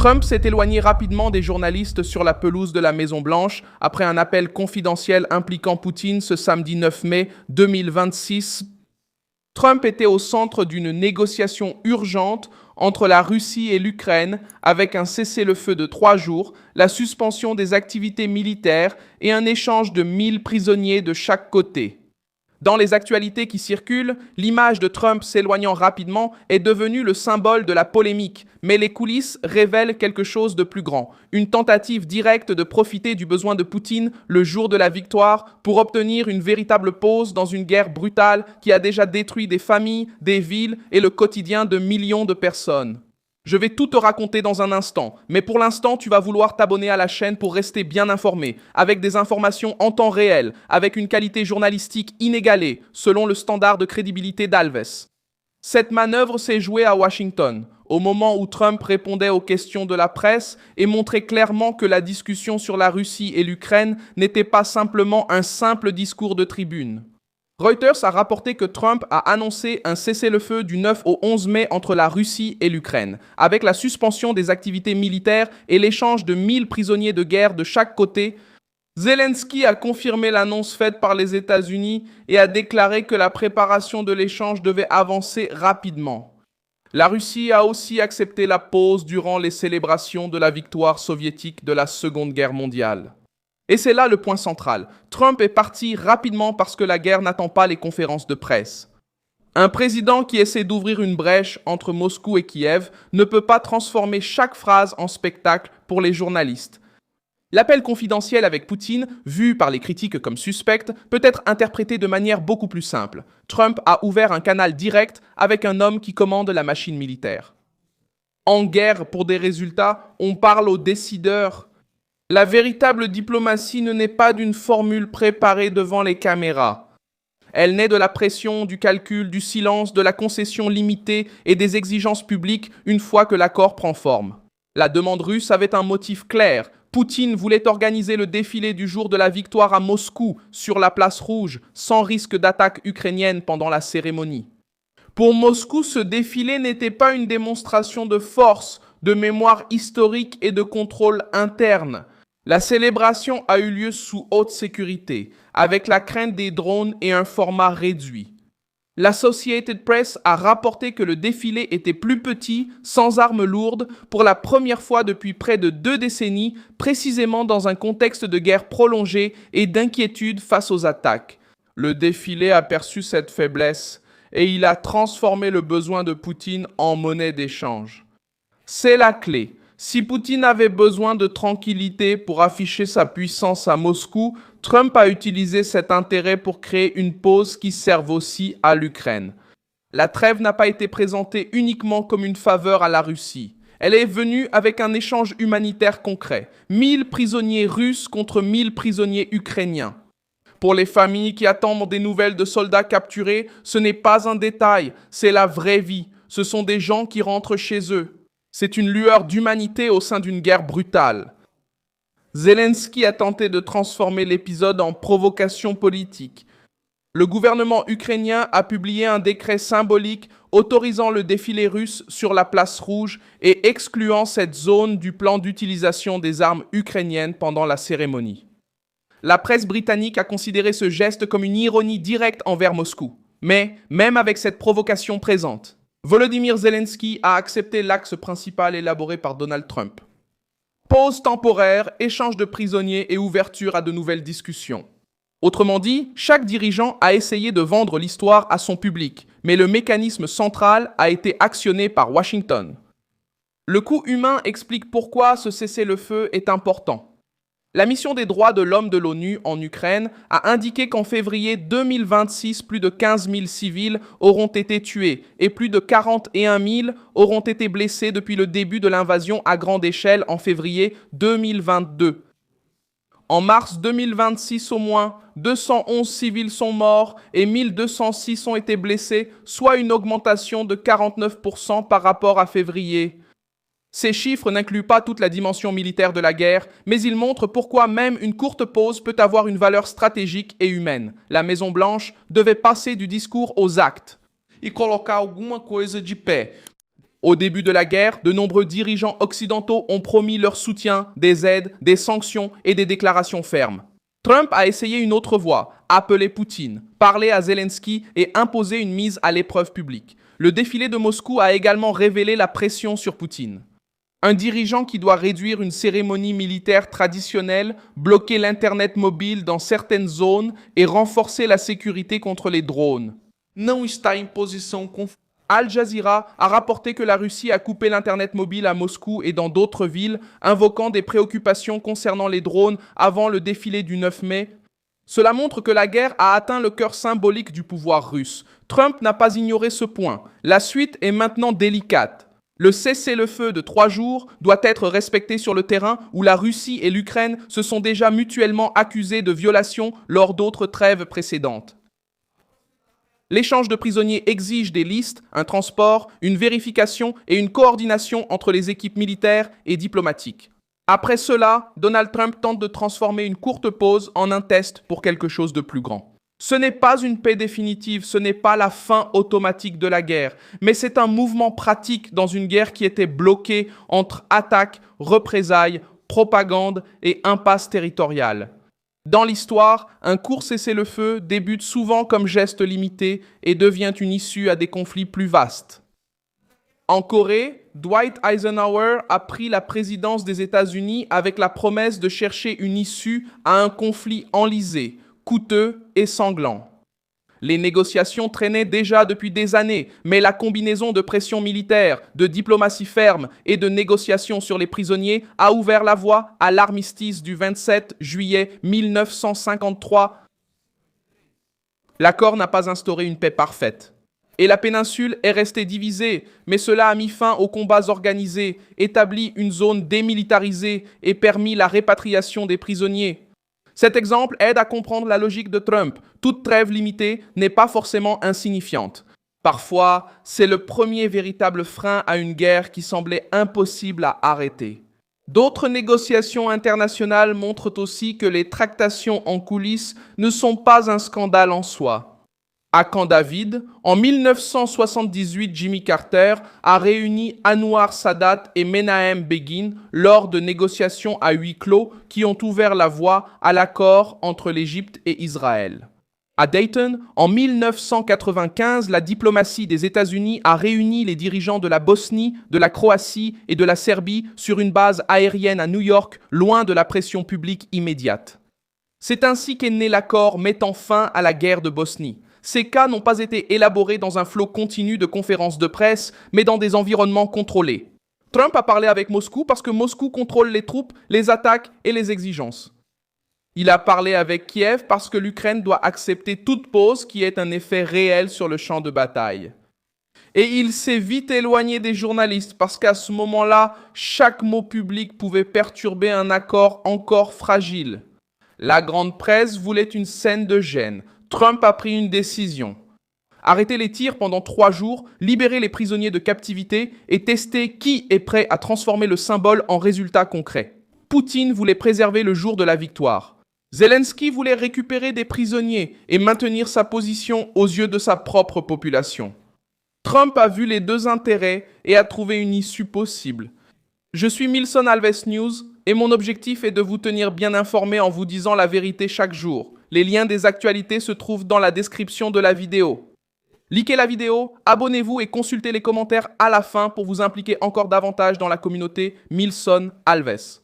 Trump s'est éloigné rapidement des journalistes sur la pelouse de la Maison-Blanche après un appel confidentiel impliquant Poutine ce samedi 9 mai 2026. Trump était au centre d'une négociation urgente entre la Russie et l'Ukraine avec un cessez-le-feu de 3 jours, la suspension des activités militaires et un échange de 1000 prisonniers de chaque côté. Dans les actualités qui circulent, l'image de Trump s'éloignant rapidement est devenue le symbole de la polémique, mais les coulisses révèlent quelque chose de plus grand, une tentative directe de profiter du besoin de Poutine le jour de la victoire pour obtenir une véritable pause dans une guerre brutale qui a déjà détruit des familles, des villes et le quotidien de millions de personnes. Je vais tout te raconter dans un instant, mais pour l'instant, tu vas vouloir t'abonner à la chaîne pour rester bien informé, avec des informations en temps réel, avec une qualité journalistique inégalée, selon le standard de crédibilité d'Alves. Cette manœuvre s'est jouée à Washington, au moment où Trump répondait aux questions de la presse et montrait clairement que la discussion sur la Russie et l'Ukraine n'était pas simplement un simple discours de tribune. Reuters a rapporté que Trump a annoncé un cessez-le-feu du 9 au 11 mai entre la Russie et l'Ukraine, avec la suspension des activités militaires et l'échange de 1000 prisonniers de guerre de chaque côté. Zelensky a confirmé l'annonce faite par les États-Unis et a déclaré que la préparation de l'échange devait avancer rapidement. La Russie a aussi accepté la pause durant les célébrations de la victoire soviétique de la Seconde Guerre mondiale. Et c'est là le point central. Trump est parti rapidement parce que la guerre n'attend pas les conférences de presse. Un président qui essaie d'ouvrir une brèche entre Moscou et Kiev ne peut pas transformer chaque phrase en spectacle pour les journalistes. L'appel confidentiel avec Poutine, vu par les critiques comme suspect, peut être interprété de manière beaucoup plus simple. Trump a ouvert un canal direct avec un homme qui commande la machine militaire. En guerre, pour des résultats, on parle aux décideurs. La véritable diplomatie ne naît pas d'une formule préparée devant les caméras. Elle naît de la pression, du calcul, du silence, de la concession limitée et des exigences publiques une fois que l'accord prend forme. La demande russe avait un motif clair. Poutine voulait organiser le défilé du jour de la victoire à Moscou, sur la place rouge, sans risque d'attaque ukrainienne pendant la cérémonie. Pour Moscou, ce défilé n'était pas une démonstration de force, de mémoire historique et de contrôle interne. La célébration a eu lieu sous haute sécurité, avec la crainte des drones et un format réduit. L'Associated Press a rapporté que le défilé était plus petit, sans armes lourdes, pour la première fois depuis près de 2 décennies, précisément dans un contexte de guerre prolongée et d'inquiétude face aux attaques. Le défilé a perçu cette faiblesse et il a transformé le besoin de Poutine en monnaie d'échange. C'est la clé. Si Poutine avait besoin de tranquillité pour afficher sa puissance à Moscou, Trump a utilisé cet intérêt pour créer une pause qui serve aussi à l'Ukraine. La trêve n'a pas été présentée uniquement comme une faveur à la Russie. Elle est venue avec un échange humanitaire concret. 1000 prisonniers russes contre 1000 prisonniers ukrainiens. Pour les familles qui attendent des nouvelles de soldats capturés, ce n'est pas un détail, c'est la vraie vie. Ce sont des gens qui rentrent chez eux. C'est une lueur d'humanité au sein d'une guerre brutale. Zelensky a tenté de transformer l'épisode en provocation politique. Le gouvernement ukrainien a publié un décret symbolique autorisant le défilé russe sur la place rouge et excluant cette zone du plan d'utilisation des armes ukrainiennes pendant la cérémonie. La presse britannique a considéré ce geste comme une ironie directe envers Moscou. Mais, même avec cette provocation présente, Volodymyr Zelensky a accepté l'axe principal élaboré par Donald Trump. Pause temporaire, échange de prisonniers et ouverture à de nouvelles discussions. Autrement dit, chaque dirigeant a essayé de vendre l'histoire à son public, mais le mécanisme central a été actionné par Washington. Le coût humain explique pourquoi ce cessez-le-feu est important. La mission des droits de l'homme de l'ONU en Ukraine a indiqué qu'en février 2026, plus de 15 000 civils auront été tués et plus de 41 000 auront été blessés depuis le début de l'invasion à grande échelle en février 2022. En mars 2026 au moins, 211 civils sont morts et 1206 ont été blessés, soit une augmentation de 49% par rapport à février. Ces chiffres n'incluent pas toute la dimension militaire de la guerre, mais ils montrent pourquoi même une courte pause peut avoir une valeur stratégique et humaine. La Maison-Blanche devait passer du discours aux actes. E colocar alguma coisa de pé. Au début de la guerre, de nombreux dirigeants occidentaux ont promis leur soutien, des aides, des sanctions et des déclarations fermes. Trump a essayé une autre voie, appeler Poutine, parler à Zelensky et imposer une mise à l'épreuve publique. Le défilé de Moscou a également révélé la pression sur Poutine. Un dirigeant qui doit réduire une cérémonie militaire traditionnelle, bloquer l'Internet mobile dans certaines zones et renforcer la sécurité contre les drones. Não está em posição confortável. Al Jazeera a rapporté que la Russie a coupé l'Internet mobile à Moscou et dans d'autres villes, invoquant des préoccupations concernant les drones avant le défilé du 9 mai. Cela montre que la guerre a atteint le cœur symbolique du pouvoir russe. Trump n'a pas ignoré ce point. La suite est maintenant délicate. Le cessez-le-feu de 3 jours doit être respecté sur le terrain où la Russie et l'Ukraine se sont déjà mutuellement accusées de violations lors d'autres trêves précédentes. L'échange de prisonniers exige des listes, un transport, une vérification et une coordination entre les équipes militaires et diplomatiques. Après cela, Donald Trump tente de transformer une courte pause en un test pour quelque chose de plus grand. Ce n'est pas une paix définitive, ce n'est pas la fin automatique de la guerre, mais c'est un mouvement pratique dans une guerre qui était bloquée entre attaques, représailles, propagande et impasse territoriale. Dans l'histoire, un court cessez-le-feu débute souvent comme geste limité et devient une issue à des conflits plus vastes. En Corée, Dwight Eisenhower a pris la présidence des États-Unis avec la promesse de chercher une issue à un conflit enlisé, coûteux et sanglant. Les négociations traînaient déjà depuis des années, mais la combinaison de pression militaire, de diplomatie ferme et de négociations sur les prisonniers a ouvert la voie à l'armistice du 27 juillet 1953. L'accord n'a pas instauré une paix parfaite. Et la péninsule est restée divisée, mais cela a mis fin aux combats organisés, établi une zone démilitarisée et permis la répatriation des prisonniers. Cet exemple aide à comprendre la logique de Trump. Toute trêve limitée n'est pas forcément insignifiante. Parfois, c'est le premier véritable frein à une guerre qui semblait impossible à arrêter. D'autres négociations internationales montrent aussi que les tractations en coulisses ne sont pas un scandale en soi. À Camp David, en 1978, Jimmy Carter a réuni Anwar Sadat et Menahem Begin lors de négociations à huis clos qui ont ouvert la voie à l'accord entre l'Égypte et Israël. À Dayton, en 1995, la diplomatie des États-Unis a réuni les dirigeants de la Bosnie, de la Croatie et de la Serbie sur une base aérienne à New York, loin de la pression publique immédiate. C'est ainsi qu'est né l'accord mettant fin à la guerre de Bosnie. Ces cas n'ont pas été élaborés dans un flot continu de conférences de presse, mais dans des environnements contrôlés. Trump a parlé avec Moscou parce que Moscou contrôle les troupes, les attaques et les exigences. Il a parlé avec Kiev parce que l'Ukraine doit accepter toute pause qui ait un effet réel sur le champ de bataille. Et il s'est vite éloigné des journalistes parce qu'à ce moment-là, chaque mot public pouvait perturber un accord encore fragile. La grande presse voulait une scène de gêne. Trump a pris une décision. Arrêter les tirs pendant 3 jours, libérer les prisonniers de captivité et tester qui est prêt à transformer le symbole en résultat concret. Poutine voulait préserver le jour de la victoire. Zelensky voulait récupérer des prisonniers et maintenir sa position aux yeux de sa propre population. Trump a vu les deux intérêts et a trouvé une issue possible. Je suis Milson Alves News et mon objectif est de vous tenir bien informé en vous disant la vérité chaque jour. Les liens des actualités se trouvent dans la description de la vidéo. Likez la vidéo, abonnez-vous et consultez les commentaires à la fin pour vous impliquer encore davantage dans la communauté Milson Alves.